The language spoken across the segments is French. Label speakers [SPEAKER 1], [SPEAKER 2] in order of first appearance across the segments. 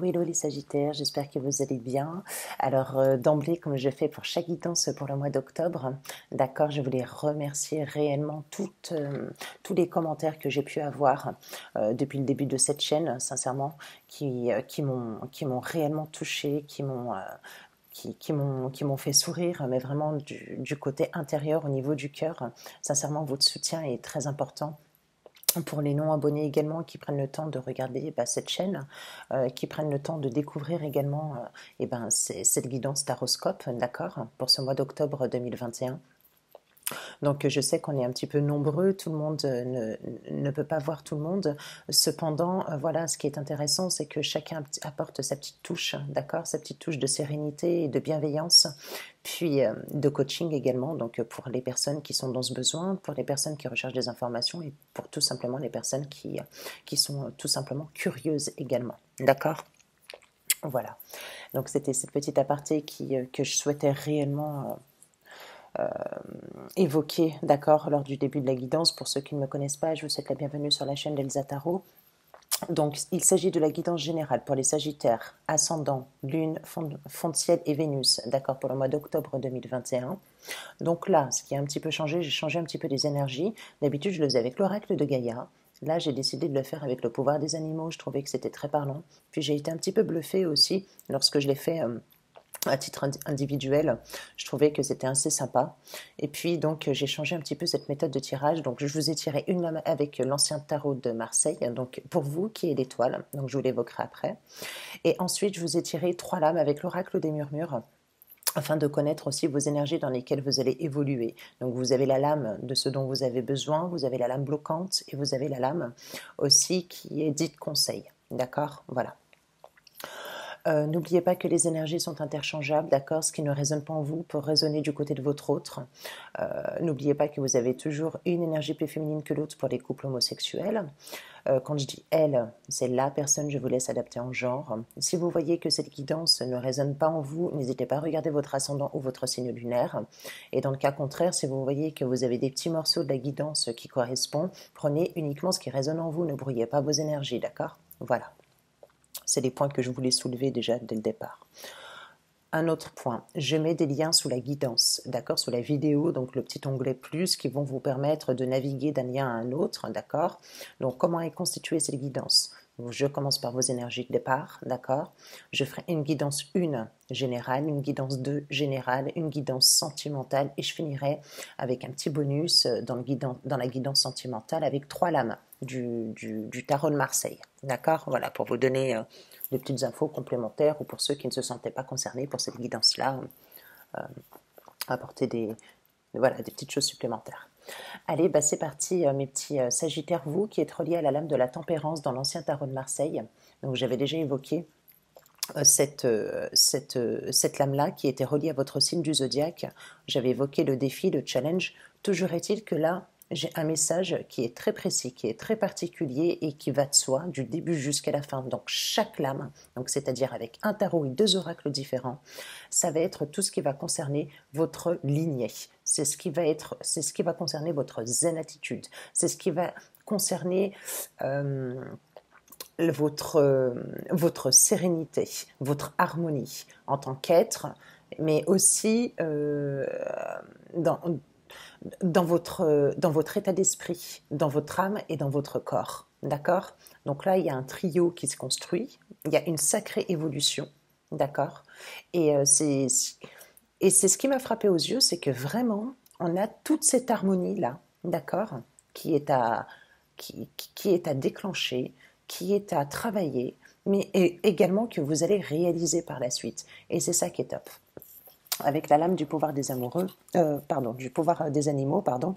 [SPEAKER 1] hello les Sagittaires, j'espère que vous allez bien. Alors d'emblée, comme je fais pour chaque guidance pour le mois d'octobre, d'accord, je voulais remercier réellement tous les commentaires que j'ai pu avoir depuis le début de cette chaîne, sincèrement, qui m'ont réellement touché, qui m'ont fait sourire, mais vraiment du côté intérieur, au niveau du cœur. Sincèrement, votre soutien est très important pour les non-abonnés également qui prennent le temps de regarder cette chaîne, qui prennent le temps de découvrir également cette guidance Taroscope, d'accord, pour ce mois d'octobre 2021. Donc je sais qu'on est un petit peu nombreux, tout le monde ne peut pas voir tout le monde. Cependant, voilà, ce qui est intéressant, c'est que chacun apporte sa petite touche, d'accord, sa petite touche de sérénité et de bienveillance, puis de coaching également, donc pour les personnes qui sont dans ce besoin, pour les personnes qui recherchent des informations et pour tout simplement les personnes qui sont tout simplement curieuses également, d'accord. Voilà, donc c'était cette petite aparté que je souhaitais réellement évoqué, d'accord, lors du début de la guidance. Pour ceux qui ne me connaissent pas, je vous souhaite la bienvenue sur la chaîne d'Elsa Tarot. Donc, il s'agit de la guidance générale pour les Sagittaires, ascendant, Lune, fond de ciel et Vénus, d'accord, pour le mois d'octobre 2021. Donc là, ce qui a un petit peu changé, j'ai changé un petit peu les énergies. D'habitude, je le faisais avec l'oracle de Gaïa. Là, j'ai décidé de le faire avec le pouvoir des animaux. Je trouvais que c'était très parlant. Puis j'ai été un petit peu bluffée aussi lorsque je l'ai fait à titre individuel, je trouvais que c'était assez sympa. Et puis donc j'ai changé un petit peu cette méthode de tirage. Donc je vous ai tiré une lame avec l'ancien tarot de Marseille, donc pour vous qui est l'étoile, donc je vous l'évoquerai après. Et ensuite je vous ai tiré 3 lames avec l'oracle des murmures, afin de connaître aussi vos énergies dans lesquelles vous allez évoluer. Donc vous avez la lame de ce dont vous avez besoin, vous avez la lame bloquante et vous avez la lame aussi qui est dite conseil. D'accord, voilà. N'oubliez pas que les énergies sont interchangeables, d'accord. Ce qui ne résonne pas en vous peut résonner du côté de votre autre. N'oubliez pas que vous avez toujours une énergie plus féminine que l'autre pour les couples homosexuels. Quand je dis elle, c'est la personne, je vous laisse adapter en genre. Si vous voyez que cette guidance ne résonne pas en vous, n'hésitez pas à regarder votre ascendant ou votre signe lunaire. Et dans le cas contraire, si vous voyez que vous avez des petits morceaux de la guidance qui correspondent, prenez uniquement ce qui résonne en vous, ne brouillez pas vos énergies, d'accord. Voilà. C'est les points que je voulais soulever déjà dès le départ. Un autre point, je mets des liens sous la guidance, d'accord, sous la vidéo, donc le petit onglet plus qui vont vous permettre de naviguer d'un lien à un autre, d'accord. Donc comment est constituée cette guidance? Je commence par vos énergies de départ, d'accord. Je ferai une guidance 1 générale, une guidance 2 générale, une guidance sentimentale et je finirai avec un petit bonus dans la guidance sentimentale avec 3 lames du tarot de Marseille, d'accord. Voilà, pour vous donner des petites infos complémentaires ou pour ceux qui ne se sentaient pas concernés pour cette guidance-là, apporter voilà, des petites choses supplémentaires. Allez, c'est parti mes petits Sagittaires, vous qui êtes reliés à la lame de la tempérance dans l'ancien tarot de Marseille. Donc j'avais déjà évoqué cette lame-là qui était reliée à votre signe du zodiaque. J'avais évoqué le défi, le challenge. Toujours est-il que là, j'ai un message qui est très précis, qui est très particulier et qui va de soi du début jusqu'à la fin. Donc chaque lame, donc c'est-à-dire avec un tarot et 2 oracles différents, ça va être tout ce qui va concerner votre lignée. C'est ce qui va concerner votre zen attitude. C'est ce qui va concerner votre sérénité, votre harmonie en tant qu'être, mais aussi dans votre état d'esprit, dans votre âme et dans votre corps. D'accord? Donc là, il y a un trio qui se construit, il y a une sacrée évolution, d'accord? Et c'est ce qui m'a frappé aux yeux, c'est que vraiment, on a toute cette harmonie-là, d'accord? Qui est qui est à déclencher, qui est à travailler, mais également que vous allez réaliser par la suite. Et c'est ça qui est top. Avec la lame du pouvoir des amoureux, du pouvoir des animaux, pardon.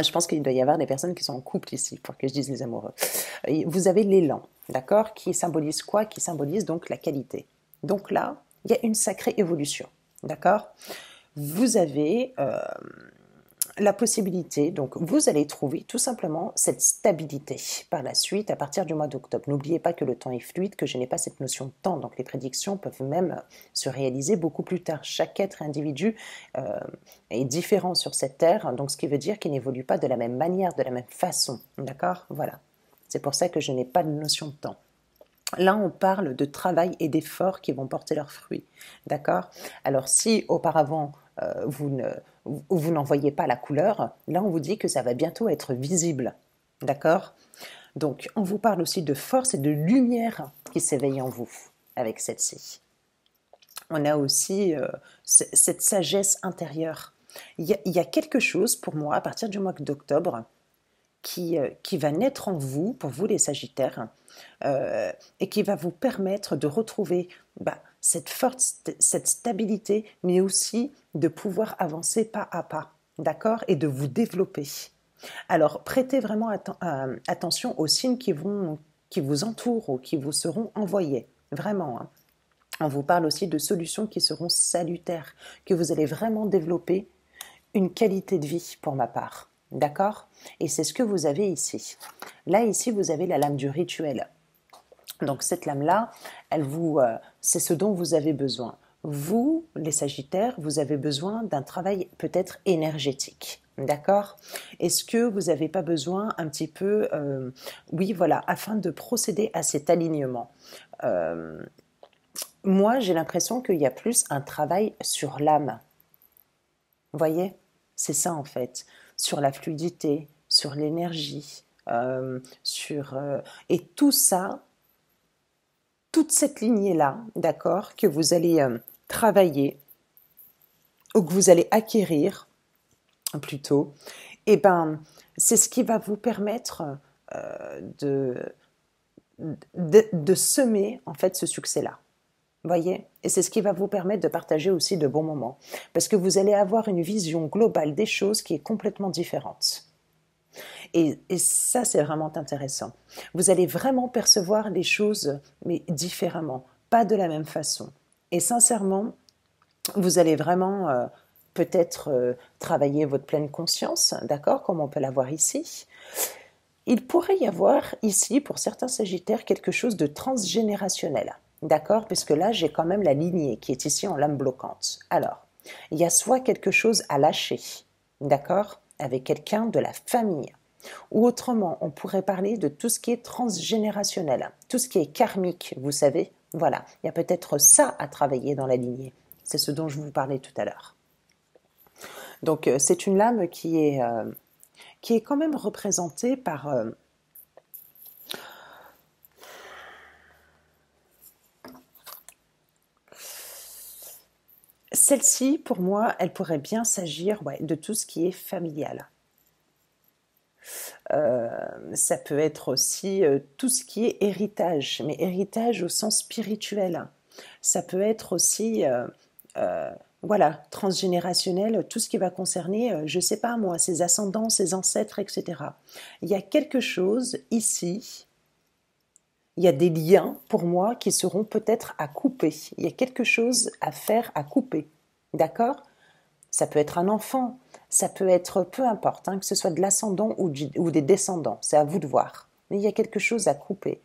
[SPEAKER 1] Je pense qu'il doit y avoir des personnes qui sont en couple ici, pour que je dise les amoureux. Vous avez l'élan, d'accord, qui symbolise quoi? Qui symbolise donc la qualité. Donc là, il y a une sacrée évolution, d'accord. Vous avez la possibilité, donc vous allez trouver tout simplement cette stabilité par la suite à partir du mois d'octobre. N'oubliez pas que le temps est fluide, que je n'ai pas cette notion de temps, donc les prédictions peuvent même se réaliser beaucoup plus tard. Chaque être individu est différent sur cette terre, donc ce qui veut dire qu'il n'évolue pas de la même manière, de la même façon, d'accord. Voilà, c'est pour ça que je n'ai pas de notion de temps. Là, on parle de travail et d'efforts qui vont porter leurs fruits. D'accord? Alors, si auparavant, vous n'en voyez pas la couleur, là, on vous dit que ça va bientôt être visible. D'accord? Donc, on vous parle aussi de force et de lumière qui s'éveille en vous avec celle-ci. On a aussi cette sagesse intérieure. Il y a quelque chose pour moi, à partir du mois d'octobre, qui va naître en vous, pour vous les Sagittaires, et qui va vous permettre de retrouver cette force, cette stabilité, mais aussi de pouvoir avancer pas à pas, d'accord, et de vous développer. Alors, prêtez vraiment attention aux signes qui vous entourent ou qui vous seront envoyés, vraiment. Hein. On vous parle aussi de solutions qui seront salutaires, que vous allez vraiment développer une qualité de vie pour ma part. D'accord? Et c'est ce que vous avez ici. Là, ici, vous avez la lame du rituel. Donc cette lame-là, c'est ce dont vous avez besoin. Vous, les Sagittaires, vous avez besoin d'un travail peut-être énergétique. D'accord? Est-ce que vous n'avez pas besoin un petit peu, oui, voilà, afin de procéder à cet alignement. Moi, j'ai l'impression qu'il y a plus un travail sur l'âme. Vous voyez? C'est ça en fait. Sur la fluidité, sur l'énergie, et tout ça, toute cette lignée-là, d'accord, que vous allez travailler ou que vous allez acquérir plutôt, et c'est ce qui va vous permettre de semer en fait ce succès-là. Voyez? Et c'est ce qui va vous permettre de partager aussi de bons moments. Parce que vous allez avoir une vision globale des choses qui est complètement différente. Et ça, c'est vraiment intéressant. Vous allez vraiment percevoir les choses, mais différemment, pas de la même façon. Et sincèrement, vous allez vraiment peut-être travailler votre pleine conscience, d'accord, comme on peut l'avoir ici. Il pourrait y avoir ici, pour certains Sagittaires, quelque chose de transgénérationnel. D'accord? Puisque là, j'ai quand même la lignée qui est ici en lame bloquante. Alors, il y a soit quelque chose à lâcher, d'accord? Avec quelqu'un de la famille. Ou autrement, on pourrait parler de tout ce qui est transgénérationnel, tout ce qui est karmique, vous savez. Voilà, il y a peut-être ça à travailler dans la lignée. C'est ce dont je vous parlais tout à l'heure. Donc, c'est une lame qui est quand même représentée par... Celle-ci, pour moi, elle pourrait bien s'agir de tout ce qui est familial. Ça peut être aussi tout ce qui est héritage, mais héritage au sens spirituel. Ça peut être aussi, voilà, transgénérationnel, tout ce qui va concerner, je ne sais pas moi, ses ascendants, ses ancêtres, etc. Il y a quelque chose ici, il y a des liens pour moi qui seront peut-être à couper. Il y a quelque chose à faire, à couper. D'accord? Ça peut être un enfant, ça peut être peu importe, hein, que ce soit de l'ascendant ou des descendants, c'est à vous de voir. Mais il y a quelque chose à couper.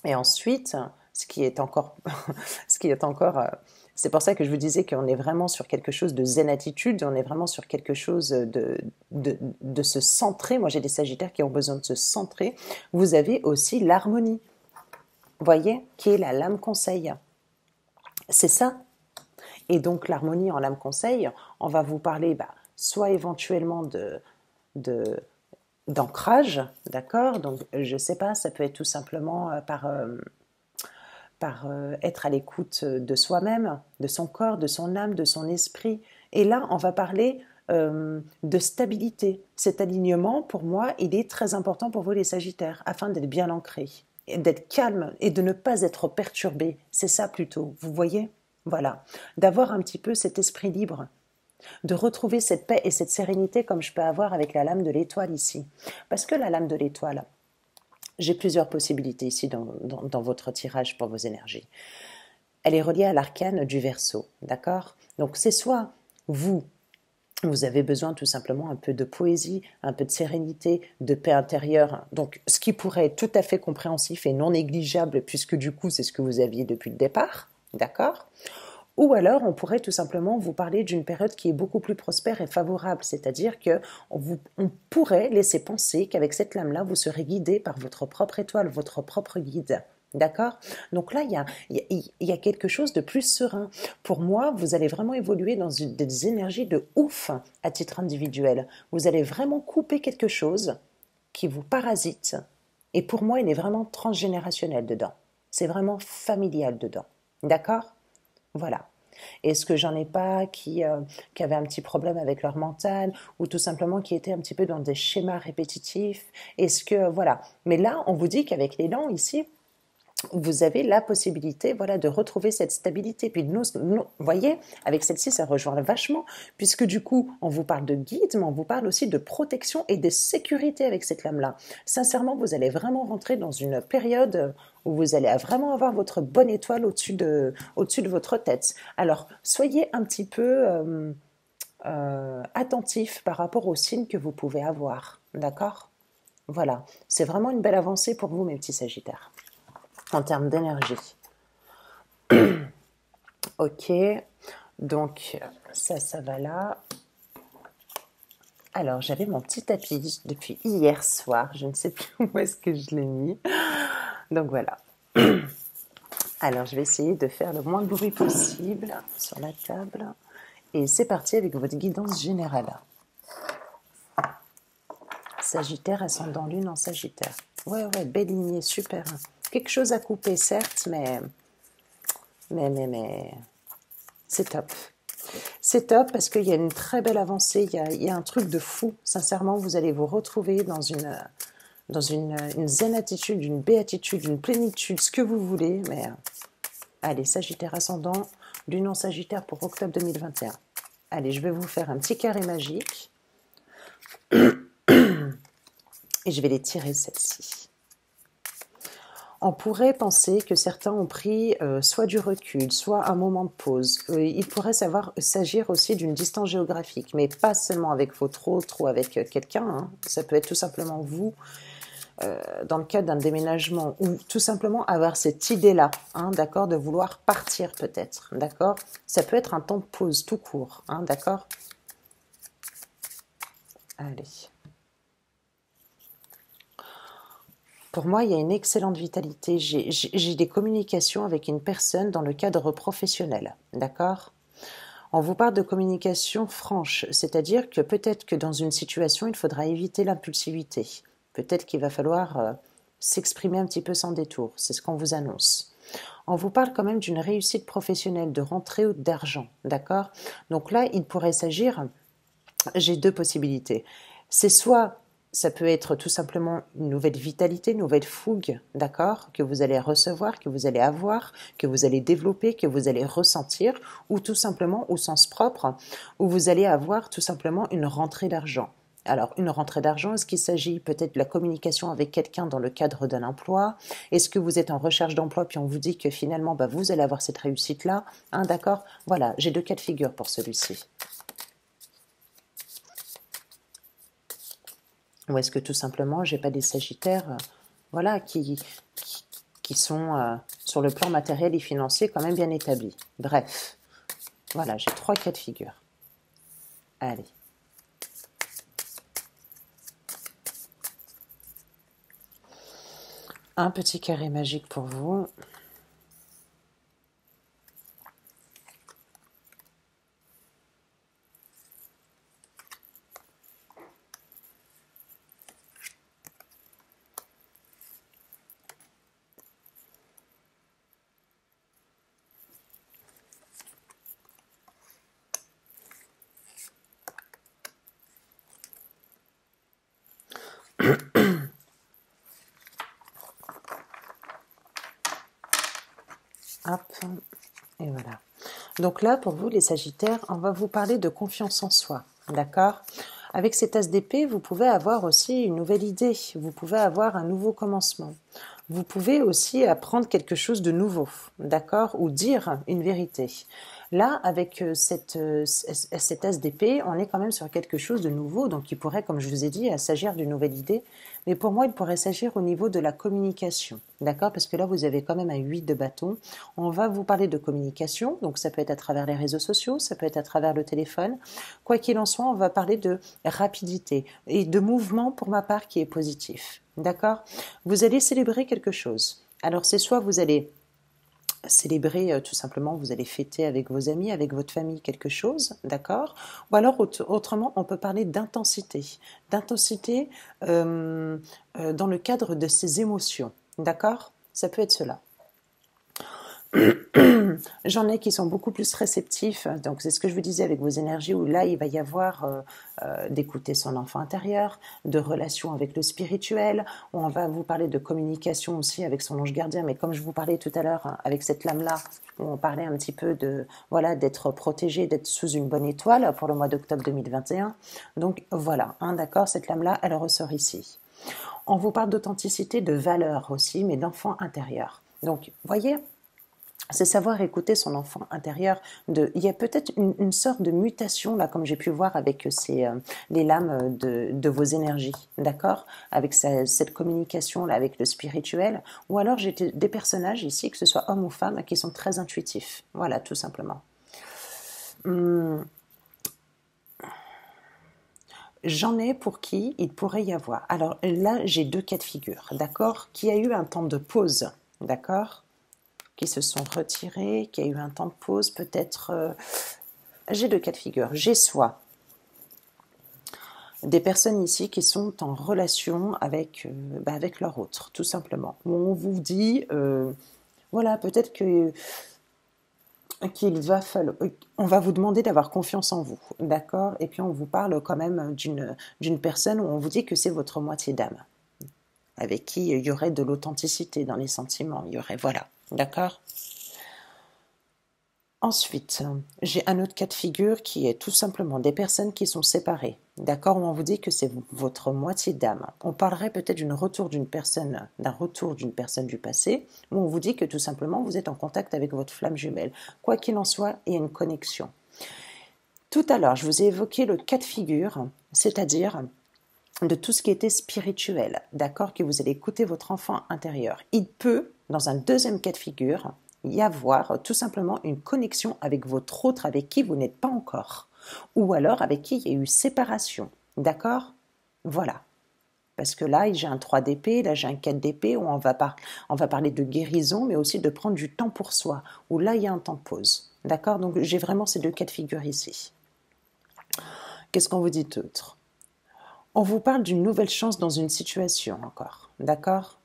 [SPEAKER 1] Et ensuite, ce qui est encore, c'est pour ça que je vous disais qu'on est vraiment sur quelque chose de zen attitude, on est vraiment sur quelque chose de se centrer. Moi, j'ai des Sagittaires qui ont besoin de se centrer. Vous avez aussi l'harmonie, vous voyez, qui est la lame conseil. C'est ça. Et donc, l'harmonie en lame conseil, on va vous parler soit éventuellement d'ancrage, d'accord? Donc, je ne sais pas, ça peut être tout simplement par être à l'écoute de soi-même, de son corps, de son âme, de son esprit. Et là, on va parler de stabilité. Cet alignement, pour moi, il est très important pour vous les Sagittaires, afin d'être bien ancré, d'être calme et de ne pas être perturbé. C'est ça plutôt, vous voyez? Voilà, d'avoir un petit peu cet esprit libre, de retrouver cette paix et cette sérénité comme je peux avoir avec la lame de l'étoile ici. Parce que la lame de l'étoile, j'ai plusieurs possibilités ici dans votre tirage pour vos énergies. Elle est reliée à l'arcane du Verseau, d'accord? Donc c'est soit vous avez besoin tout simplement un peu de poésie, un peu de sérénité, de paix intérieure. Donc ce qui pourrait être tout à fait compréhensif et non négligeable puisque du coup c'est ce que vous aviez depuis le départ, d'accord? Ou alors, on pourrait tout simplement vous parler d'une période qui est beaucoup plus prospère et favorable, c'est-à-dire qu'on pourrait laisser penser qu'avec cette lame-là, vous serez guidé par votre propre étoile, votre propre guide, D'accord? Donc là, il y a quelque chose de plus serein. Pour moi, vous allez vraiment évoluer dans des énergies de ouf à titre individuel. Vous allez vraiment couper quelque chose qui vous parasite. Et pour moi, il est vraiment transgénérationnel dedans. C'est vraiment familial dedans. D'accord? Voilà. Est-ce que j'en ai pas qui avaient un petit problème avec leur mental ou tout simplement qui étaient un petit peu dans des schémas répétitifs? Est-ce que, voilà. Mais là, on vous dit qu'avec l'élan ici, vous avez la possibilité, voilà, de retrouver cette stabilité. Puis vous voyez, avec celle-ci, ça rejoint vachement, puisque du coup, on vous parle de guide, mais on vous parle aussi de protection et de sécurité avec cette lame-là. Sincèrement, vous allez vraiment rentrer dans une période où vous allez vraiment avoir votre bonne étoile au-dessus de votre tête. Alors, soyez un petit peu attentif par rapport aux signes que vous pouvez avoir, d'accord? Voilà, c'est vraiment une belle avancée pour vous, mes petits Sagittaires en termes d'énergie. Ok, donc ça va là. Alors, j'avais mon petit tapis depuis hier soir. Je ne sais plus où est-ce que je l'ai mis. Donc voilà. Alors, je vais essayer de faire le moins de bruit possible sur la table. Et c'est parti avec votre guidance générale. Sagittaire, ascendant lune en Sagittaire. Ouais, belle lignée, super. Quelque chose à couper, certes, mais c'est top. C'est top parce qu'il y a une très belle avancée, il y a un truc de fou. Sincèrement, vous allez vous retrouver dans une zen attitude, une béatitude, une plénitude, ce que vous voulez. Mais allez, Sagittaire ascendant, lune en Sagittaire pour octobre 2021. Allez, je vais vous faire un petit carré magique. Et je vais les tirer, celle-ci. On pourrait penser que certains ont pris soit du recul, soit un moment de pause. Il pourrait s'agir aussi d'une distance géographique, mais pas seulement avec votre autre ou avec quelqu'un. Hein. Ça peut être tout simplement vous, dans le cadre d'un déménagement, ou tout simplement avoir cette idée-là, hein, d'accord, de vouloir partir peut-être, d'accord. Ça peut être un temps de pause tout court, hein, d'accord. Allez. Pour moi, il y a une excellente vitalité. J'ai des communications avec une personne dans le cadre professionnel, d'accord? On vous parle de communication franche, c'est-à-dire que peut-être que dans une situation, il faudra éviter l'impulsivité. Peut-être qu'il va falloir s'exprimer un petit peu sans détour, c'est ce qu'on vous annonce. On vous parle quand même d'une réussite professionnelle, de rentrée d'argent, d'accord? Donc là, il pourrait s'agir, j'ai deux possibilités. C'est soit ça peut être tout simplement une nouvelle vitalité, une nouvelle fougue, d'accord, que vous allez recevoir, que vous allez avoir, que vous allez développer, que vous allez ressentir, ou tout simplement, au sens propre, où vous allez avoir tout simplement une rentrée d'argent. Alors, une rentrée d'argent, est-ce qu'il s'agit peut-être de la communication avec quelqu'un dans le cadre d'un emploi? Est-ce que vous êtes en recherche d'emploi puis on vous dit que finalement, vous allez avoir cette réussite-là, hein, d'accord? Voilà, j'ai deux cas de figure pour celui-ci. Ou est-ce que tout simplement, j'ai pas des Sagittaires voilà, qui sont sur le plan matériel et financier quand même bien établis. Bref, voilà, j'ai trois cas de figure. Allez. Un petit carré magique pour vous. Hop, et voilà. Donc là, pour vous, les Sagittaires, on va vous parler de confiance en soi, d'accord? Avec cet as d'épée, vous pouvez avoir aussi une nouvelle idée, vous pouvez avoir un nouveau commencement. Vous pouvez aussi apprendre quelque chose de nouveau, d'accord? Ou dire une vérité. Là, avec cet as d'épée, on est quand même sur quelque chose de nouveau, donc il pourrait, comme je vous ai dit, s'agir d'une nouvelle idée. Mais pour moi, il pourrait s'agir au niveau de la communication, d'accord? Parce que là, vous avez quand même un 8 de bâton. On va vous parler de communication, donc ça peut être à travers les réseaux sociaux, ça peut être à travers le téléphone. Quoi qu'il en soit, on va parler de rapidité et de mouvement, pour ma part, qui est positif, d'accord? Vous allez célébrer quelque chose. Alors c'est soit vous allez célébrer tout simplement, vous allez fêter avec vos amis, avec votre famille quelque chose, d'accord? Ou alors autrement, on peut parler d'intensité dans le cadre de ses émotions, d'accord? Ça peut être cela. J'en ai qui sont beaucoup plus réceptifs, donc c'est ce que je vous disais avec vos énergies, où là il va y avoir d'écouter son enfant intérieur, de relations avec le spirituel, où on va vous parler de communication aussi avec son ange gardien, mais comme je vous parlais tout à l'heure avec cette lame-là, où on parlait un petit peu de, voilà, d'être protégé, d'être sous une bonne étoile pour le mois d'octobre 2021. Donc voilà, hein, d'accord, cette lame-là, elle ressort ici. On vous parle d'authenticité, de valeur aussi, mais d'enfant intérieur. Donc, voyez, c'est savoir écouter son enfant intérieur. Il y a peut-être une sorte de mutation, là, comme j'ai pu voir avec les lames de vos énergies, d'accord? Avec cette communication-là, avec le spirituel. Ou alors, j'ai des personnages ici, que ce soit hommes ou femmes, qui sont très intuitifs. Voilà, tout simplement. J'en ai pour qui il pourrait y avoir. Alors là, j'ai deux cas de figure, d'accord? Qui a eu un temps de pause, d'accord? Qui se sont retirés, qui a eu un temps de pause, peut-être. J'ai deux cas de figure. J'ai soit des personnes ici qui sont en relation avec leur autre, tout simplement. Où on vous dit, voilà, peut-être que qu'il va falloir, on va vous demander d'avoir confiance en vous, d'accord? Et puis on vous parle quand même d'une personne où on vous dit que c'est votre moitié d'âme, avec qui il y aurait de l'authenticité dans les sentiments, il y aurait, voilà, d'accord? Ensuite, j'ai un autre cas de figure qui est tout simplement des personnes qui sont séparées, d'accord, où on vous dit que c'est votre moitié d'âme. On parlerait peut-être d'un retour d'une personne du passé, où on vous dit que tout simplement vous êtes en contact avec votre flamme jumelle. Quoi qu'il en soit, il y a une connexion. Tout à l'heure, je vous ai évoqué le cas de figure, c'est-à-dire de tout ce qui était spirituel, d'accord, que vous allez écouter votre enfant intérieur. Il peut, dans un deuxième cas de figure, y avoir tout simplement une connexion avec votre autre avec qui vous n'êtes pas encore, ou alors avec qui il y a eu séparation, d'accord? Voilà. Parce que là, j'ai un 3 d'épée, là j'ai un 4 d'épée, où on va parler de guérison, mais aussi de prendre du temps pour soi, où là il y a un temps de pause, d'accord? Donc j'ai vraiment ces deux cas de figure ici. Qu'est-ce qu'on vous dit d'autre? On vous parle d'une nouvelle chance dans une situation encore, d'accord?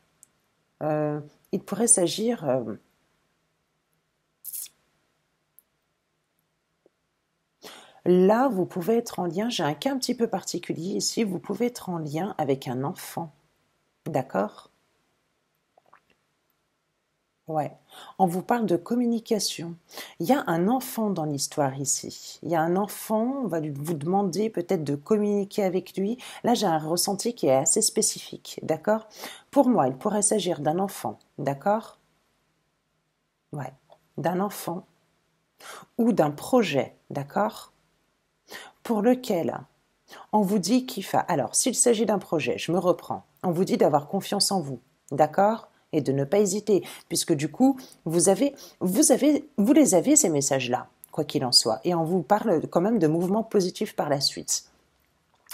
[SPEAKER 1] Il pourrait s'agir... Là, vous pouvez être en lien, j'ai un cas un petit peu particulier ici, vous pouvez être en lien avec un enfant, d'accord? Ouais. On vous parle de communication. Il y a un enfant dans l'histoire ici. Il y a un enfant, on va vous demander peut-être de communiquer avec lui. Là, j'ai un ressenti qui est assez spécifique, d'accord? Pour moi, il pourrait s'agir d'un enfant, d'accord? Ouais. D'un enfant ou d'un projet, d'accord? Pour lequel on vous dit qu'il faut... Alors, s'il s'agit d'un projet, je me reprends. On vous dit d'avoir confiance en vous, d'accord? Et de ne pas hésiter, puisque du coup, vous les avez ces messages-là, quoi qu'il en soit. Et on vous parle quand même de mouvements positifs par la suite.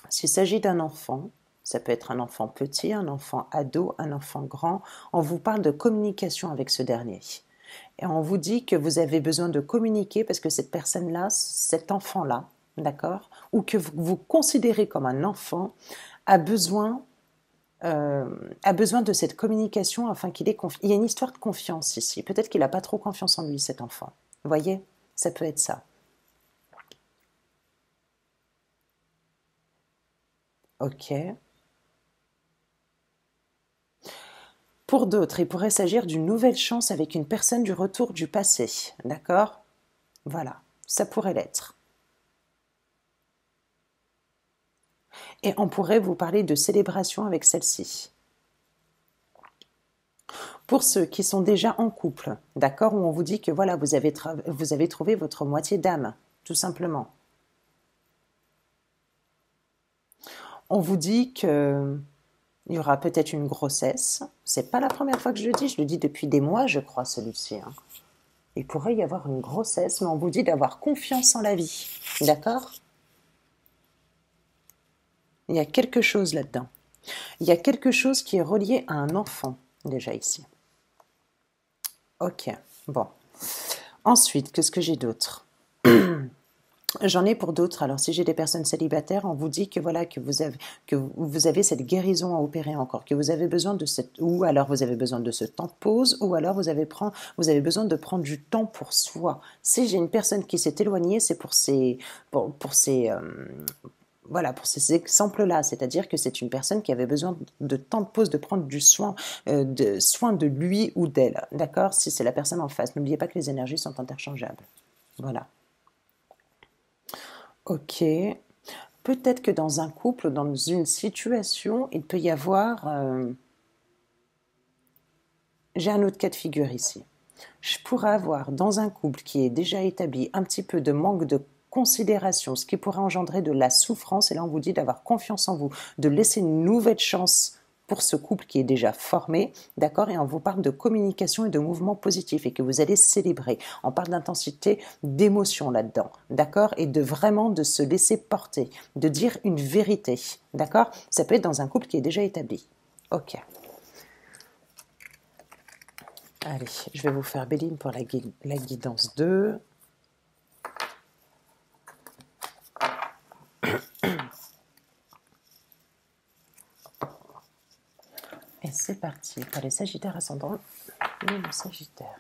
[SPEAKER 1] S'il s'agit d'un enfant, ça peut être un enfant petit, un enfant ado, un enfant grand, on vous parle de communication avec ce dernier. Et on vous dit que vous avez besoin de communiquer parce que cette personne-là, cet enfant-là, d'accord, ou que vous considérez comme un enfant, a besoin de cette communication afin qu'il ait confiance. Il y a une histoire de confiance ici. Peut-être qu'il n'a pas trop confiance en lui, cet enfant. Vous voyez? Ça peut être ça. Ok. Pour d'autres, il pourrait s'agir d'une nouvelle chance avec une personne du retour du passé. D'accord? Voilà. Ça pourrait l'être. Et on pourrait vous parler de célébration avec celle-ci. Pour ceux qui sont déjà en couple, d'accord, où on vous dit que voilà, vous avez trouvé votre moitié d'âme, tout simplement. On vous dit que il y aura peut-être une grossesse. C'est pas la première fois que je le dis depuis des mois, je crois, celui-ci, hein. Il pourrait y avoir une grossesse, mais on vous dit d'avoir confiance en la vie, d'accord? Il y a quelque chose là-dedans. Il y a quelque chose qui est relié à un enfant, déjà ici. Ok, bon. Ensuite, qu'est-ce que j'ai d'autre? J'en ai pour d'autres. Alors, si j'ai des personnes célibataires, on vous dit que voilà que vous avez cette guérison à opérer encore, que vous avez besoin de cette ou alors vous avez besoin de ce temps de pause, ou alors vous avez besoin de prendre du temps pour soi. Si j'ai une personne qui s'est éloignée, c'est pour ces voilà, pour ces exemples-là, c'est-à-dire que c'est une personne qui avait besoin de temps de pause, de prendre du soin de lui ou d'elle, d'accord? Si c'est la personne en face, n'oubliez pas que les énergies sont interchangeables. Voilà. Ok. Peut-être que dans un couple, dans une situation, il peut y avoir... j'ai un autre cas de figure ici. Je pourrais avoir dans un couple qui est déjà établi un petit peu de manque de considération, ce qui pourrait engendrer de la souffrance, et là on vous dit d'avoir confiance en vous, de laisser une nouvelle chance pour ce couple qui est déjà formé, d'accord? Et on vous parle de communication et de mouvement positif et que vous allez célébrer. On parle d'intensité, d'émotion là-dedans, d'accord? Et de vraiment de se laisser porter, de dire une vérité, d'accord? Ça peut être dans un couple qui est déjà établi. Ok. Allez, je vais vous faire Béline pour la guidance 2. Et c'est parti pour les Sagittaires ascendants et le Sagittaire.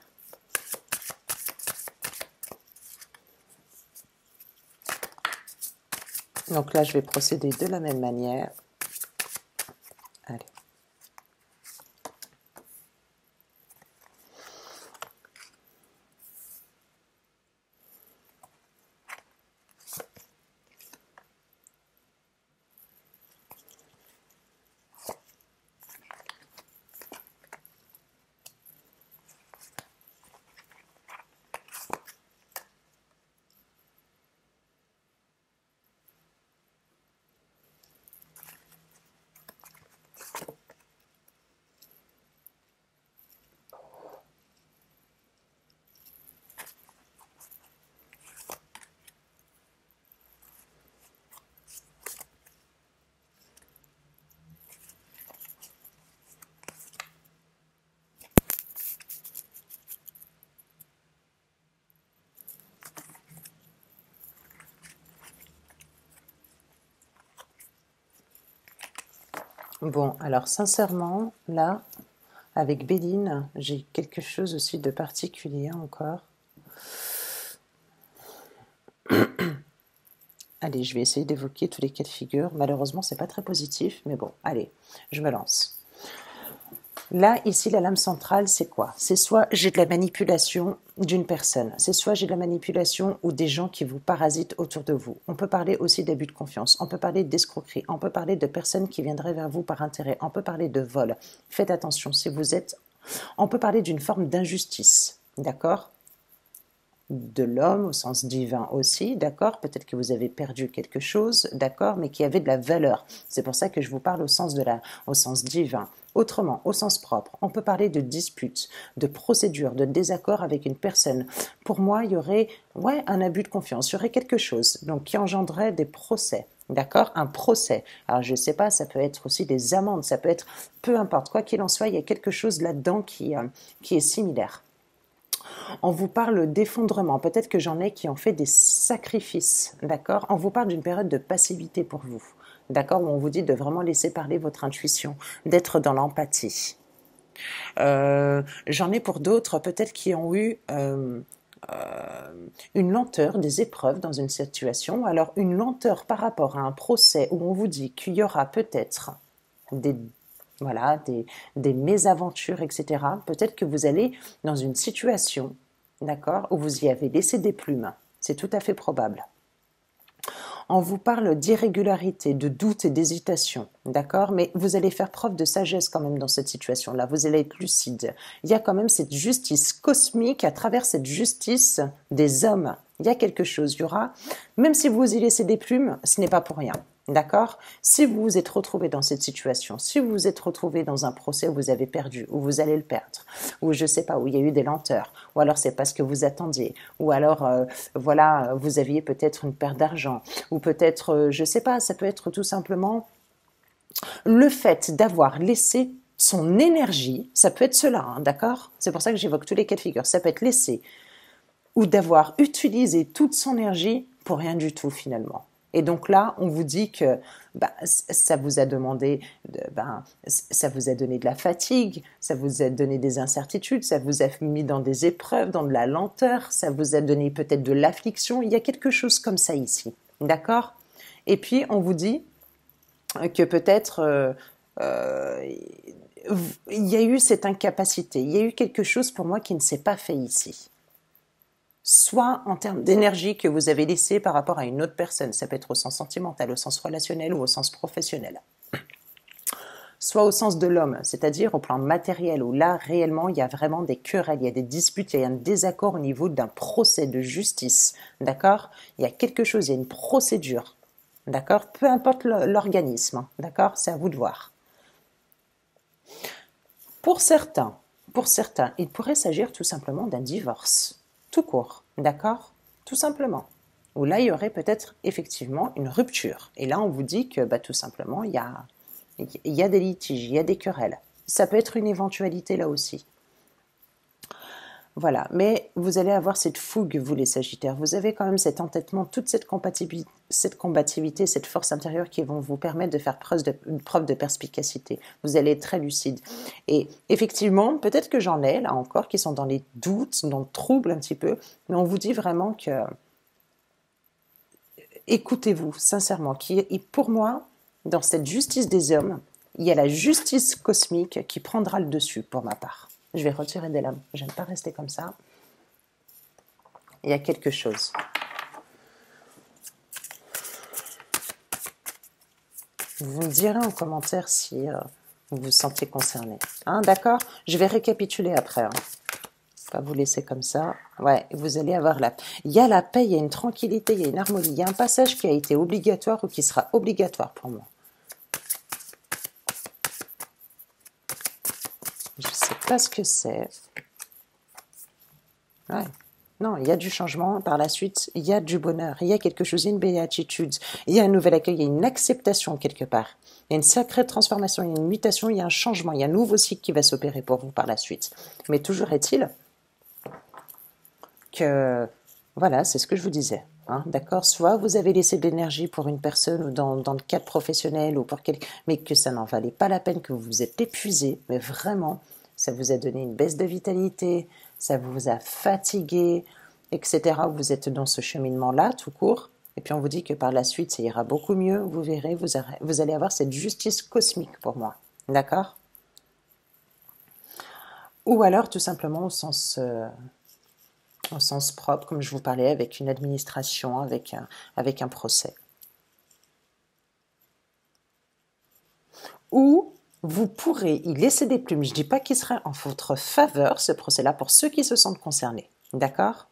[SPEAKER 1] Donc là, je vais procéder de la même manière. Allez. Bon, alors sincèrement, là, avec Béline, j'ai quelque chose aussi de particulier encore. Allez, je vais essayer d'évoquer tous les cas de figure. Malheureusement, c'est pas très positif, mais bon, allez, je me lance. Là, ici, la lame centrale, c'est quoi? C'est soit j'ai de la manipulation d'une personne, c'est soit j'ai de la manipulation ou des gens qui vous parasitent autour de vous. On peut parler aussi d'abus de confiance, on peut parler d'escroquerie, on peut parler de personnes qui viendraient vers vous par intérêt, on peut parler de vol. Faites attention, si vous êtes... On peut parler d'une forme d'injustice, d'accord? De l'homme au sens divin aussi, d'accord? Peut-être que vous avez perdu quelque chose, d'accord? Mais qui avait de la valeur. C'est pour ça que je vous parle au sens divin. Autrement, au sens propre, on peut parler de dispute, de procédure, de désaccord avec une personne. Pour moi, il y aurait, un abus de confiance, il y aurait quelque chose, donc qui engendrerait des procès. D'accord? Un procès. Alors, je ne sais pas, ça peut être aussi des amendes, ça peut être, peu importe, quoi qu'il en soit, il y a quelque chose là-dedans qui est similaire. On vous parle d'effondrement, peut-être que j'en ai qui ont fait des sacrifices, d'accord? On vous parle d'une période de passivité pour vous, d'accord? Où on vous dit de vraiment laisser parler votre intuition, d'être dans l'empathie. J'en ai pour d'autres, peut-être qui ont eu une lenteur, des épreuves dans une situation. Alors une lenteur par rapport à un procès où on vous dit qu'il y aura peut-être des voilà, des mésaventures, etc. Peut-être que vous allez dans une situation, d'accord, où vous y avez laissé des plumes. C'est tout à fait probable. On vous parle d'irrégularité, de doute et d'hésitation, d'accord? Mais vous allez faire preuve de sagesse quand même dans cette situation-là. Vous allez être lucide. Il y a quand même cette justice cosmique à travers cette justice des hommes. Il y a quelque chose. Il y aura, même si vous y laissez des plumes, ce n'est pas pour rien. D'accord? Si vous vous êtes retrouvé dans cette situation, si vous vous êtes retrouvé dans un procès où vous avez perdu, où vous allez le perdre, où je sais pas, où il y a eu des lenteurs, ou alors c'est pas ce que vous attendiez, ou alors voilà, vous aviez peut-être une perte d'argent, ou peut-être, je sais pas, ça peut être tout simplement le fait d'avoir laissé son énergie, ça peut être cela, hein, d'accord? C'est pour ça que j'évoque tous les cas de figure. Ça peut être laissé ou d'avoir utilisé toute son énergie pour rien du tout finalement. Et donc là, on vous dit que ça vous a demandé, ça vous a donné de la fatigue, ça vous a donné des incertitudes, ça vous a mis dans des épreuves, dans de la lenteur, ça vous a donné peut-être de l'affliction. Il y a quelque chose comme ça ici, d'accord? Et puis on vous dit que peut-être il y a eu cette incapacité, il y a eu quelque chose pour moi qui ne s'est pas fait ici. Soit en termes d'énergie que vous avez laissée par rapport à une autre personne, ça peut être au sens sentimental, au sens relationnel ou au sens professionnel. Soit au sens de l'homme, c'est-à-dire au plan matériel, où là, réellement, il y a vraiment des querelles, il y a des disputes, il y a un désaccord au niveau d'un procès de justice, d'accord? Il y a quelque chose, il y a une procédure, d'accord? Peu importe l'organisme, d'accord? C'est à vous de voir. Pour certains, il pourrait s'agir tout simplement d'un divorce. Tout court, d'accord? Tout simplement. Où là, il y aurait peut-être effectivement une rupture. Et là, on vous dit que tout simplement, il y a des litiges, il y a des querelles. Ça peut être une éventualité là aussi. Voilà, mais vous allez avoir cette fougue, vous les Sagittaires. Vous avez quand même cet entêtement, toute cette combativité, cette force intérieure qui vont vous permettre de faire preuve de perspicacité. Vous allez être très lucide. Et effectivement, peut-être que j'en ai là encore qui sont dans les doutes, dans le trouble un petit peu, mais on vous dit vraiment que écoutez-vous sincèrement. Pour moi, dans cette justice des hommes, il y a la justice cosmique qui prendra le dessus pour ma part. Je vais retirer des lames. J'aime pas rester comme ça. Il y a quelque chose. Vous me direz en commentaire si vous vous sentez concerné. Hein, d'accord? Je vais récapituler après. Hein. Pas vous laisser comme ça. Ouais, vous allez avoir il y a la paix, il y a une tranquillité, il y a une harmonie. Il y a un passage qui a été obligatoire ou qui sera obligatoire pour moi. Je ne sais pas ce que c'est. Ouais. Non, il y a du changement. Par la suite, il y a du bonheur. Il y a quelque chose, il y a une béatitude. Il y a un nouvel accueil, il y a une acceptation quelque part. Il y a une sacrée transformation, il y a une mutation, il y a un changement. Il y a un nouveau cycle qui va s'opérer pour vous par la suite. Mais toujours est-il que, voilà, c'est ce que je vous disais. Hein, d'accord? Soit vous avez laissé de l'énergie pour une personne ou dans le cadre professionnel ou pour quelqu'un, mais que ça n'en valait pas la peine, que vous vous êtes épuisé, mais vraiment, ça vous a donné une baisse de vitalité, ça vous a fatigué, etc. Vous êtes dans ce cheminement-là, tout court, et puis on vous dit que par la suite, ça ira beaucoup mieux, vous verrez, vous allez avoir cette justice cosmique pour moi. D'accord? Ou alors, tout simplement, au sens propre, comme je vous parlais, avec une administration, avec un procès. Ou vous pourrez y laisser des plumes. Je ne dis pas qu'il serait en votre faveur, ce procès-là, pour ceux qui se sentent concernés. D'accord?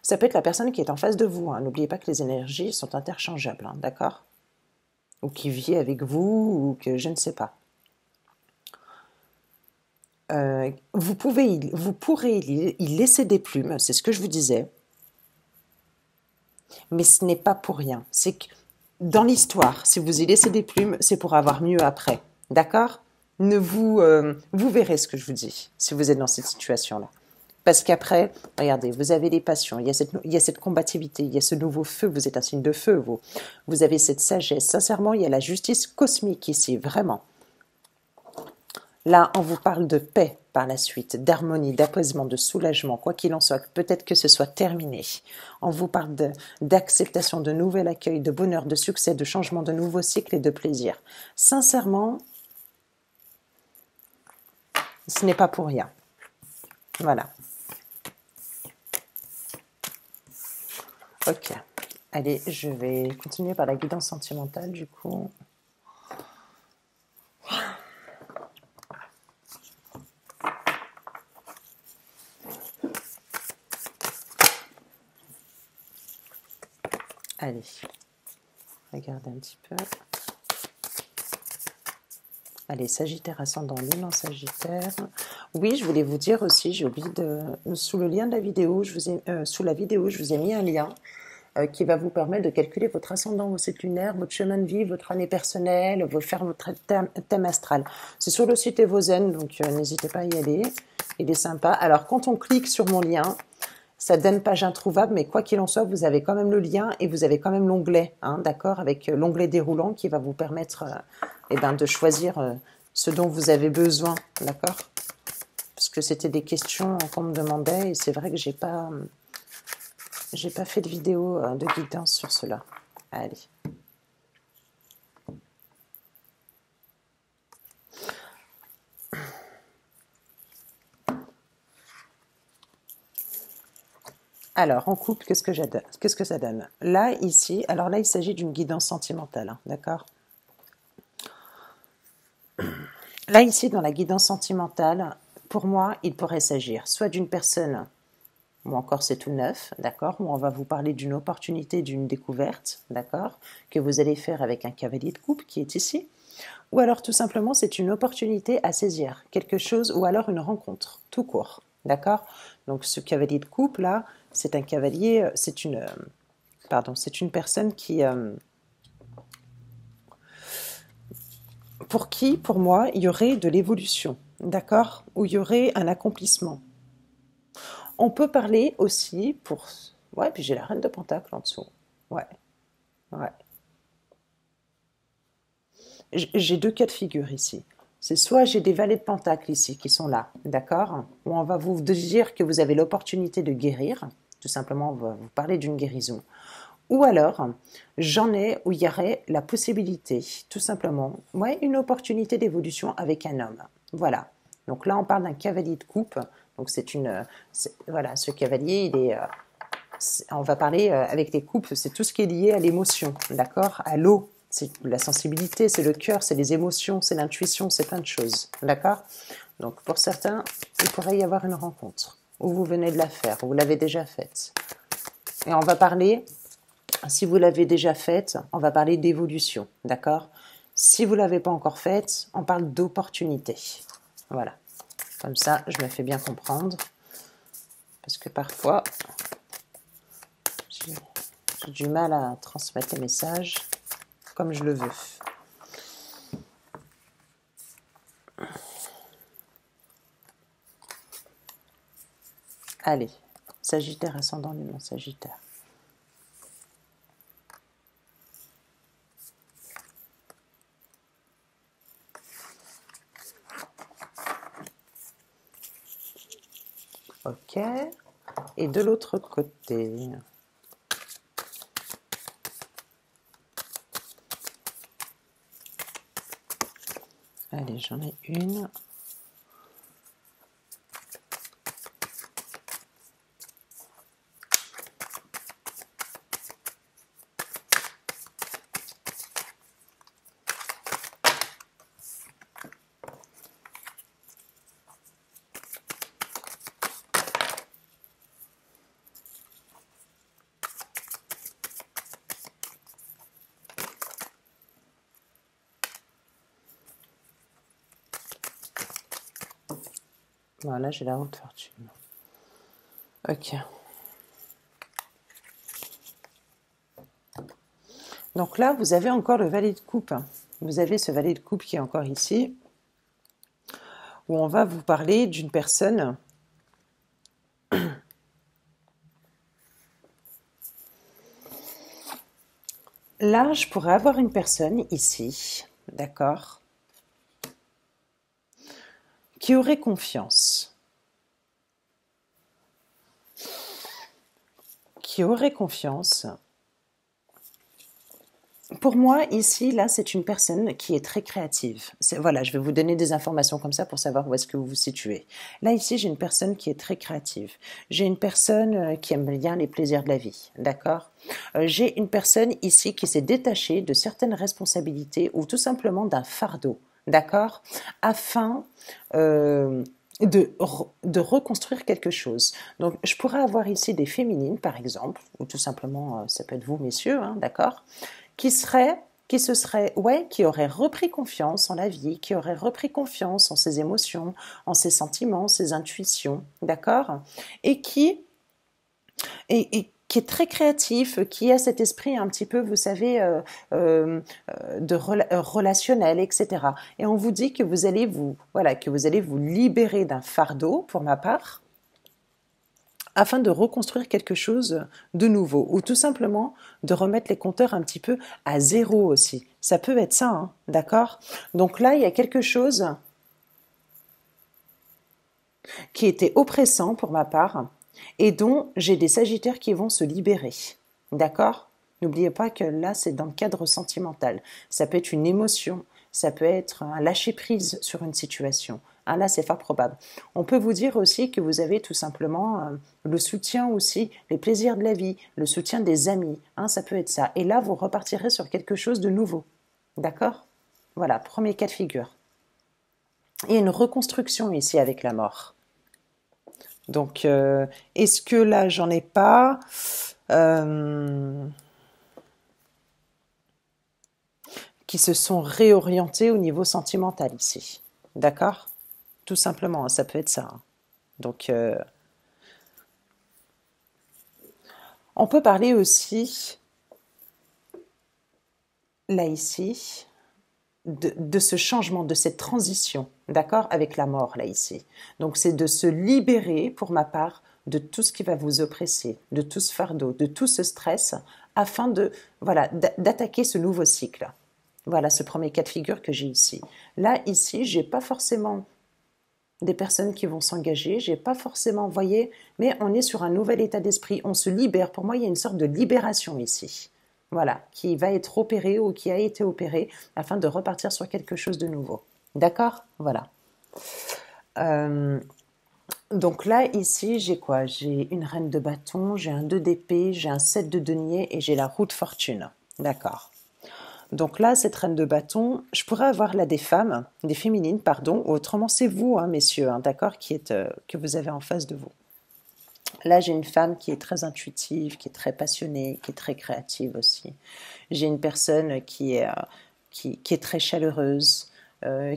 [SPEAKER 1] Ça peut être la personne qui est en face de vous. Hein. N'oubliez pas que les énergies sont interchangeables. Hein, d'accord? Ou qui vit avec vous, ou que je ne sais pas. Vous pourrez y laisser des plumes, c'est ce que je vous disais. Mais ce n'est pas pour rien. C'est que dans l'histoire, si vous y laissez des plumes, c'est pour avoir mieux après. D'accord? Vous verrez ce que je vous dis, si vous êtes dans cette situation-là. Parce qu'après, regardez, vous avez les passions, il y a cette combativité, il y a ce nouveau feu, vous êtes un signe de feu, vous avez cette sagesse. Sincèrement, il y a la justice cosmique ici, vraiment. Là, on vous parle de paix par la suite, d'harmonie, d'apaisement, de soulagement, quoi qu'il en soit, peut-être que ce soit terminé. On vous parle d'acceptation, de nouvel accueil, de bonheur, de succès, de changement, de nouveaux cycles et de plaisir. Sincèrement, ce n'est pas pour rien. Voilà. Ok. Allez, je vais continuer par la guidance sentimentale, du coup. Allez, regardez un petit peu. Allez, Sagittaire ascendant, Lune en Sagittaire. Oui, je voulais vous dire aussi, j'ai oublié sous le lien de la vidéo, sous la vidéo, je vous ai mis un lien qui va vous permettre de calculer votre ascendant, vos cycles lunaires, votre chemin de vie, votre année personnelle, faire votre thème astral. C'est sur le site Evozen, donc n'hésitez pas à y aller. Il est sympa. Alors, quand on clique sur mon lien, ça donne page introuvable, mais quoi qu'il en soit, vous avez quand même le lien et vous avez quand même l'onglet, hein, d'accord, avec l'onglet déroulant qui va vous permettre de choisir ce dont vous avez besoin, d'accord? Parce que c'était des questions qu'on me demandait et c'est vrai que j'ai pas fait de vidéo de guidance sur cela. Allez. Alors, en couple, qu'est-ce que ça donne? Là, ici, alors là, il s'agit d'une guidance sentimentale, hein, d'accord? Là, ici, dans la guidance sentimentale, pour moi, il pourrait s'agir soit d'une personne, ou encore c'est tout neuf, d'accord, où on va vous parler d'une opportunité, d'une découverte, d'accord, que vous allez faire avec un cavalier de coupe qui est ici, ou alors tout simplement c'est une opportunité à saisir, quelque chose, ou alors une rencontre, tout court, d'accord. Donc ce cavalier de coupe là, c'est un cavalier, c'est une personne qui, pour qui, pour moi, il y aurait de l'évolution, d'accord, où il y aurait un accomplissement. On peut parler aussi pour... Ouais, puis j'ai la reine de Pentacle en dessous. Ouais, ouais. J'ai deux cas de figure ici. C'est soit j'ai des valets de Pentacle ici qui sont là, d'accord, où on va vous dire que vous avez l'opportunité de guérir, tout simplement on va vous parler d'une guérison. Ou alors, j'en ai où il y aurait la possibilité, tout simplement, ouais, une opportunité d'évolution avec un homme. Voilà. Donc là, on parle d'un cavalier de coupe. Donc voilà, ce cavalier, on va parler avec les coupes, c'est tout ce qui est lié à l'émotion, d'accord, à l'eau. C'est la sensibilité, c'est le cœur, c'est les émotions, c'est l'intuition, c'est plein de choses, d'accord. Donc pour certains, il pourrait y avoir une rencontre, ou vous venez de la faire, ou vous l'avez déjà faite. Et on va parler, si vous l'avez déjà faite, on va parler d'évolution, d'accord. Si vous ne l'avez pas encore faite, on parle d'opportunité. Voilà. Comme ça, je me fais bien comprendre. Parce que parfois, j'ai du mal à transmettre les messages comme je le veux. Allez, Sagittaire, ascendant Lion, Sagittaire. Ok. Et de l'autre côté. Allez, j'en ai une. Voilà, j'ai la haute fortune. Ok. Donc là, vous avez encore le valet de coupe. Vous avez ce valet de coupe qui est encore ici, où on va vous parler d'une personne là, je pourrais avoir une personne ici, d'accord, qui aurait confiance. Qui aurait confiance. Pour moi, ici, là, c'est une personne qui est très créative. Voilà, je vais vous donner des informations comme ça pour savoir où est-ce que vous vous situez. Là, ici, j'ai une personne qui est très créative. J'ai une personne qui aime bien les plaisirs de la vie, d'accord. J'ai une personne ici qui s'est détachée de certaines responsabilités ou tout simplement d'un fardeau, d'accord, afin de reconstruire quelque chose. Donc, je pourrais avoir ici des féminines, par exemple, ou tout simplement, ça peut être vous, messieurs, hein, d'accord, qui auraient repris confiance en la vie, qui auraient repris confiance en ses émotions, en ses sentiments, ses intuitions, d'accord, et qui qui est très créatif, qui a cet esprit un petit peu, vous savez, relationnel, etc. Et on vous dit que vous allez vous libérer d'un fardeau, pour ma part, afin de reconstruire quelque chose de nouveau, ou tout simplement de remettre les compteurs un petit peu à zéro aussi. Ça peut être ça, hein, d'accord? Donc là, il y a quelque chose qui était oppressant pour ma part, et dont j'ai des sagittaires qui vont se libérer, d'accord? N'oubliez pas que là, c'est dans le cadre sentimental. Ça peut être une émotion, ça peut être un lâcher-prise sur une situation. Ah, là, c'est fort probable. On peut vous dire aussi que vous avez tout simplement le soutien aussi, les plaisirs de la vie, le soutien des amis. Hein, ça peut être ça. Et là, vous repartirez sur quelque chose de nouveau. D'accord? Voilà, premier cas de figure. Il y a une reconstruction ici avec la mort. Donc, est-ce que là, j'en ai pas qui se sont réorientés au niveau sentimental ici? D'accord? Tout simplement, ça peut être ça. Hein. Donc, on peut parler aussi, là ici, de ce changement, de cette transition, d'accord, avec la mort, là ici. Donc, c'est de se libérer, pour ma part, de tout ce qui va vous oppresser, de tout ce fardeau, de tout ce stress, afin d'attaquer ce nouveau cycle. Voilà ce premier cas de figure que j'ai ici. Là, ici, j'ai pas forcément des personnes qui vont s'engager, j'ai pas forcément, vous voyez, mais on est sur un nouvel état d'esprit, on se libère. Pour moi, il y a une sorte de libération ici. Voilà, qui va être opéré ou qui a été opéré afin de repartir sur quelque chose de nouveau. D'accord? Voilà. Donc là, ici, j'ai quoi? J'ai une reine de bâton, j'ai un 2 d'épée, j'ai un 7 de denier et j'ai la roue de fortune. D'accord. Donc là, cette reine de bâton, je pourrais avoir là des femmes, des féminines, pardon, ou autrement c'est vous, hein, messieurs, hein, d'accord, que vous avez en face de vous. Là, j'ai une femme qui est très intuitive, qui est très passionnée, qui est très créative aussi. J'ai une personne qui est très chaleureuse,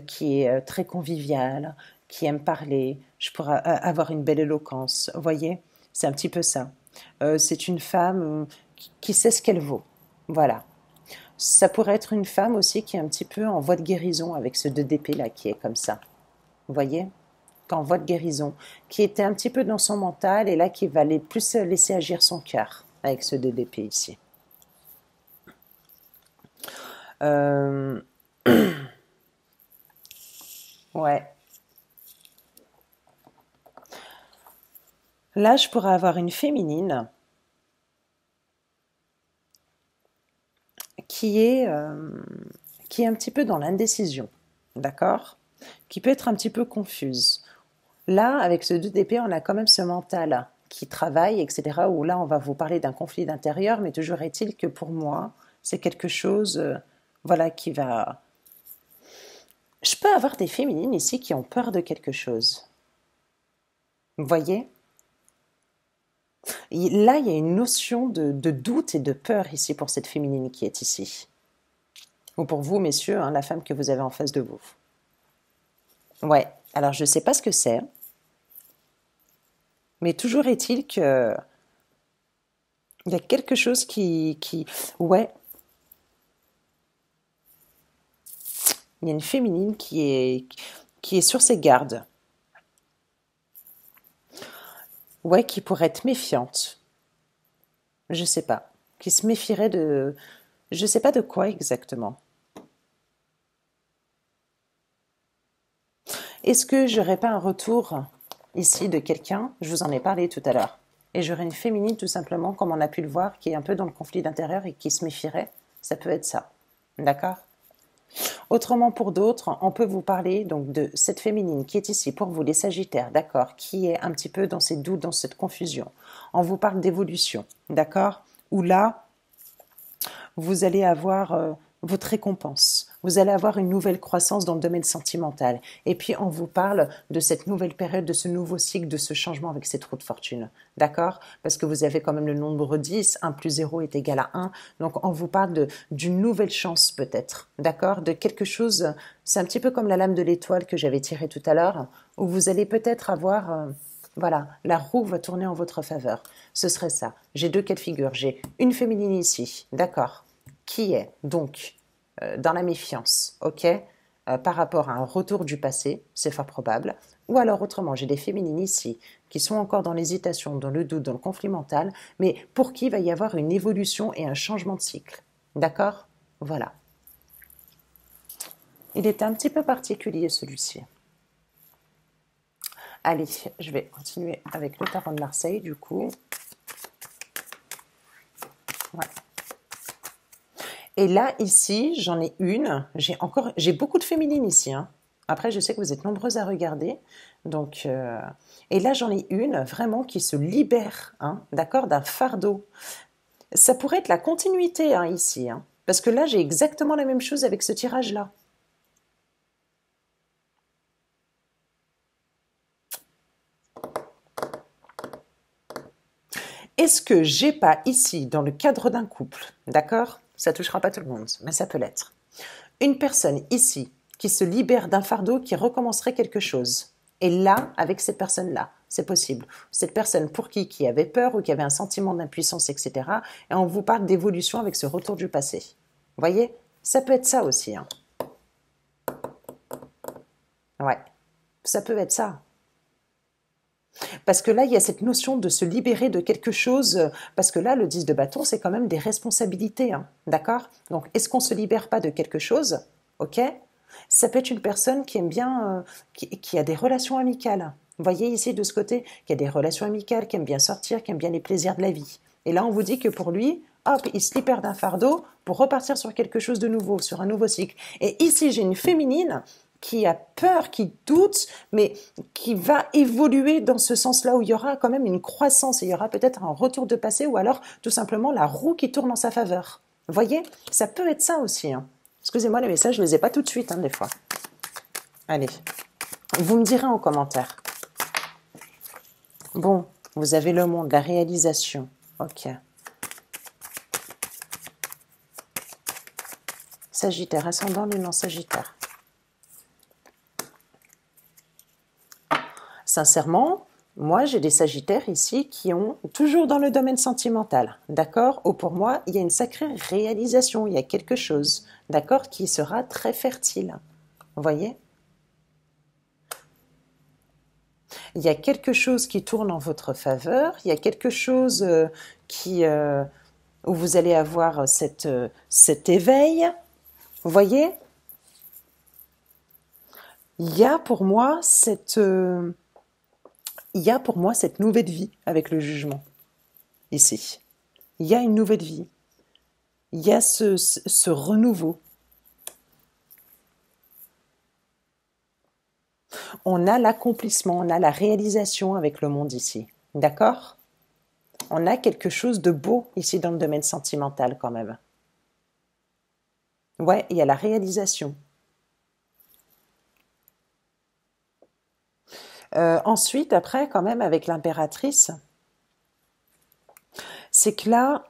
[SPEAKER 1] qui est très conviviale, qui aime parler. Je pourrais avoir une belle éloquence. Vous voyez, c'est un petit peu ça. C'est une femme qui sait ce qu'elle vaut. Voilà. Ça pourrait être une femme aussi qui est un petit peu en voie de guérison avec ce 2 d'épée là qui est comme ça. Vous voyez? En voie de guérison, qui était un petit peu dans son mental et là qui va plus laisser agir son cœur avec ce 2 d'épée ici. Ouais. Là, je pourrais avoir une féminine qui est un petit peu dans l'indécision, d'accord? Qui peut être un petit peu confuse. Là, avec ce 2 d'épée, on a quand même ce mental qui travaille, etc., où là, on va vous parler d'un conflit d'intérieur, mais toujours est-il que pour moi, c'est quelque chose, voilà, qui va... Je peux avoir des féminines ici qui ont peur de quelque chose. Vous voyez? Là, il y a une notion de doute et de peur ici pour cette féminine qui est ici. Ou pour vous, messieurs, hein, la femme que vous avez en face de vous. Ouais, alors je ne sais pas ce que c'est, mais toujours est-il que il y a quelque chose ouais, il y a une féminine qui est sur ses gardes. Ouais, qui pourrait être méfiante. Je sais pas. Qui se méfierait de... Je sais pas de quoi exactement. Est-ce que j'aurais pas un retour ici de quelqu'un? Je vous en ai parlé tout à l'heure. Et j'aurais une féminine tout simplement, comme on a pu le voir, qui est un peu dans le conflit d'intérieur et qui se méfierait. Ça peut être ça. D'accord? Autrement pour d'autres, on peut vous parler donc de cette féminine qui est ici pour vous les Sagittaires, d'accord, qui est un petit peu dans ces doutes, dans cette confusion. On vous parle d'évolution, d'accord, où là, vous allez avoir votre récompense. Vous allez avoir une nouvelle croissance dans le domaine sentimental. Et puis, on vous parle de cette nouvelle période, de ce nouveau cycle, de ce changement avec cette roue de fortune. D'accord? Parce que vous avez quand même le nombre 10, 1 plus 0 est égal à 1. Donc, on vous parle d'une nouvelle chance peut-être. D'accord? De quelque chose, c'est un petit peu comme la lame de l'étoile que j'avais tirée tout à l'heure, où vous allez peut-être avoir Voilà, la roue va tourner en votre faveur. Ce serait ça. J'ai 2 cas de figure. J'ai une féminine ici, d'accord, qui est donc dans la méfiance, ok, par rapport à un retour du passé, c'est fort probable. Ou alors autrement, j'ai des féminines ici qui sont encore dans l'hésitation, dans le doute, dans le conflit mental, mais pour qui il va y avoir une évolution et un changement de cycle. D'accord? Voilà. Il est un petit peu particulier celui-ci. Allez, je vais continuer avec le tarot de Marseille du coup. Ouais. Et là, ici, j'en ai une. J'ai beaucoup de féminines ici, hein. Après, je sais que vous êtes nombreuses à regarder. Donc, et là, j'en ai une vraiment qui se libère, hein, d'accord, d'un fardeau. Ça pourrait être la continuité, hein, ici, hein, parce que là, j'ai exactement la même chose avec ce tirage-là. Est-ce que j'ai pas ici, dans le cadre d'un couple, d'accord? Ça touchera pas tout le monde, mais ça peut l'être. Une personne ici qui se libère d'un fardeau qui recommencerait quelque chose. Et là, avec cette personne-là, c'est possible. Cette personne pour qui avait peur ou qui avait un sentiment d'impuissance, etc. Et on vous parle d'évolution avec ce retour du passé. Vous voyez? Ça peut être ça aussi, hein. Ouais, ça peut être ça. Parce que là, il y a cette notion de se libérer de quelque chose, parce que là, le 10 de bâton, c'est quand même des responsabilités, hein, d'accord? Donc, est-ce qu'on ne se libère pas de quelque chose? Ok? Ça peut être une personne qui aime bien, qui a des relations amicales. Vous voyez ici, de ce côté, qui a des relations amicales, qui aime bien sortir, qui aime bien les plaisirs de la vie. Et là, on vous dit que pour lui, hop, il se libère d'un fardeau pour repartir sur quelque chose de nouveau, sur un nouveau cycle. Et ici, j'ai une féminine qui a peur, qui doute, mais qui va évoluer dans ce sens-là où il y aura quand même une croissance et il y aura peut-être un retour de passé ou alors tout simplement la roue qui tourne en sa faveur. Vous voyez? Ça peut être ça aussi, hein. Excusez-moi, les messages, je ne les ai pas tout de suite, hein, des fois. Allez, vous me direz en commentaire. Bon, vous avez le monde, la réalisation. Ok. Sagittaire, ascendant, lune en Sagittaire. Sincèrement, moi, j'ai des Sagittaires ici qui ont toujours dans le domaine sentimental, d'accord? Ou pour moi, il y a une sacrée réalisation, il y a quelque chose, d'accord, qui sera très fertile. Vous voyez? Il y a quelque chose qui tourne en votre faveur, il y a quelque chose où vous allez avoir cet éveil. Vous voyez? Il y a pour moi cette nouvelle vie avec le jugement, ici. Il y a une nouvelle vie. Il y a ce renouveau. On a l'accomplissement, on a la réalisation avec le monde ici. D'accord? On a quelque chose de beau ici dans le domaine sentimental quand même. Ouais, il y a la réalisation. Ensuite, après, quand même, avec l'impératrice, c'est que là,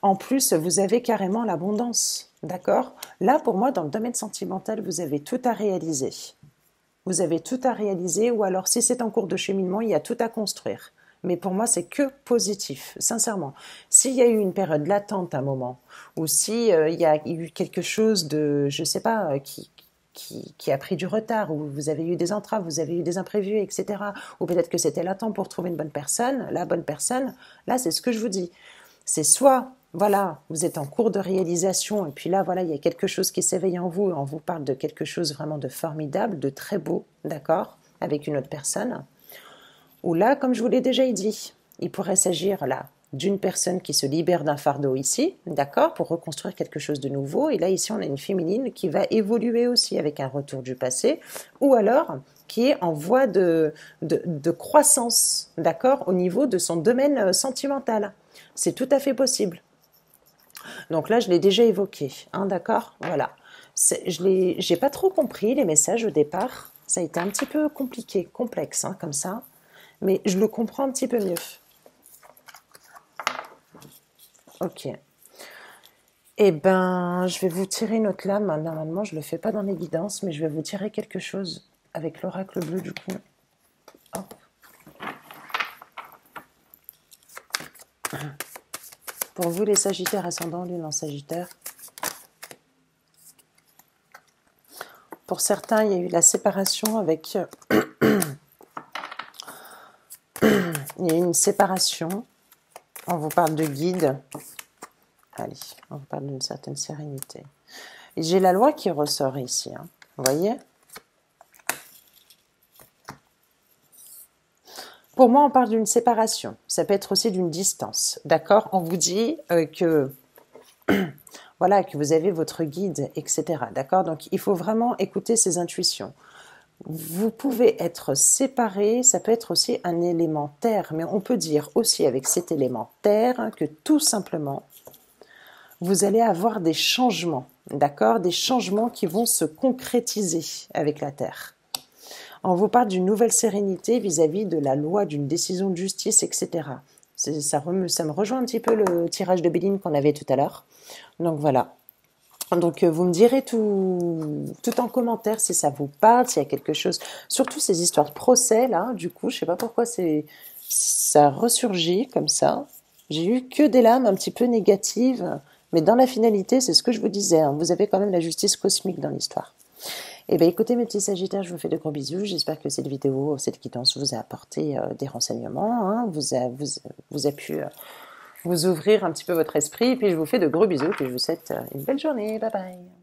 [SPEAKER 1] en plus, vous avez carrément l'abondance, d'accord? Là, pour moi, dans le domaine sentimental, vous avez tout à réaliser. Vous avez tout à réaliser, ou alors, si c'est en cours de cheminement, il y a tout à construire. Mais pour moi, c'est que positif, sincèrement. S'il y a eu une période latente à un moment, ou si il y a eu quelque chose de, je sais pas, qui a pris du retard, ou vous avez eu des entraves, vous avez eu des imprévus, etc. Ou peut-être que c'était latent pour trouver une bonne personne, la bonne personne, là, c'est ce que je vous dis. C'est soit, voilà, vous êtes en cours de réalisation, et puis là, voilà, il y a quelque chose qui s'éveille en vous, et on vous parle de quelque chose vraiment de formidable, de très beau, d'accord, avec une autre personne. Ou là, comme je vous l'ai déjà dit, il pourrait s'agir là d'une personne qui se libère d'un fardeau ici, d'accord, pour reconstruire quelque chose de nouveau. Et là, ici, on a une féminine qui va évoluer aussi avec un retour du passé, ou alors qui est en voie de croissance, d'accord, au niveau de son domaine sentimental. C'est tout à fait possible. Donc là, je l'ai déjà évoqué, hein, d'accord, voilà. J'ai pas trop compris les messages au départ. Ça a été un petit peu compliqué, complexe, hein, comme ça. Mais je le comprends un petit peu mieux. Ok. Eh ben, je vais vous tirer une autre lame. Normalement, je ne le fais pas dans l'évidence, mais je vais vous tirer quelque chose avec l'oracle bleu du coup. Hop. Pour vous les Sagittaires, ascendant Lune en Sagittaire. Pour certains, il y a eu la séparation avec... il y a eu une séparation. On vous parle de guide. Allez, on vous parle d'une certaine sérénité. Et j'ai la loi qui ressort ici. Hein. Vous voyez? Pour moi, on parle d'une séparation. Ça peut être aussi d'une distance. D'accord? On vous dit que... voilà, que vous avez votre guide, etc. D'accord? Donc, il faut vraiment écouter ses intuitions. Vous pouvez être séparés, ça peut être aussi un élément terre, mais on peut dire aussi avec cet élément terre que tout simplement, vous allez avoir des changements, d'accord? Des changements qui vont se concrétiser avec la terre. On vous parle d'une nouvelle sérénité vis-à-vis de la loi, d'une décision de justice, etc. Ça me rejoint un petit peu le tirage de Béline qu'on avait tout à l'heure. Donc voilà. Donc vous me direz tout en commentaire si ça vous parle, s'il y a quelque chose. Surtout ces histoires de procès là, du coup, je sais pas pourquoi ça ressurgit comme ça. J'ai eu que des lames un petit peu négatives, mais dans la finalité, c'est ce que je vous disais. Hein, vous avez quand même la justice cosmique dans l'histoire. Eh bien écoutez mes petits Sagittaires, je vous fais de gros bisous. J'espère que cette vidéo, cette guidance vous a apporté des renseignements, hein, vous a pu vous ouvrir un petit peu votre esprit. Et puis je vous fais de gros bisous, puis je vous souhaite une belle journée. Bye bye.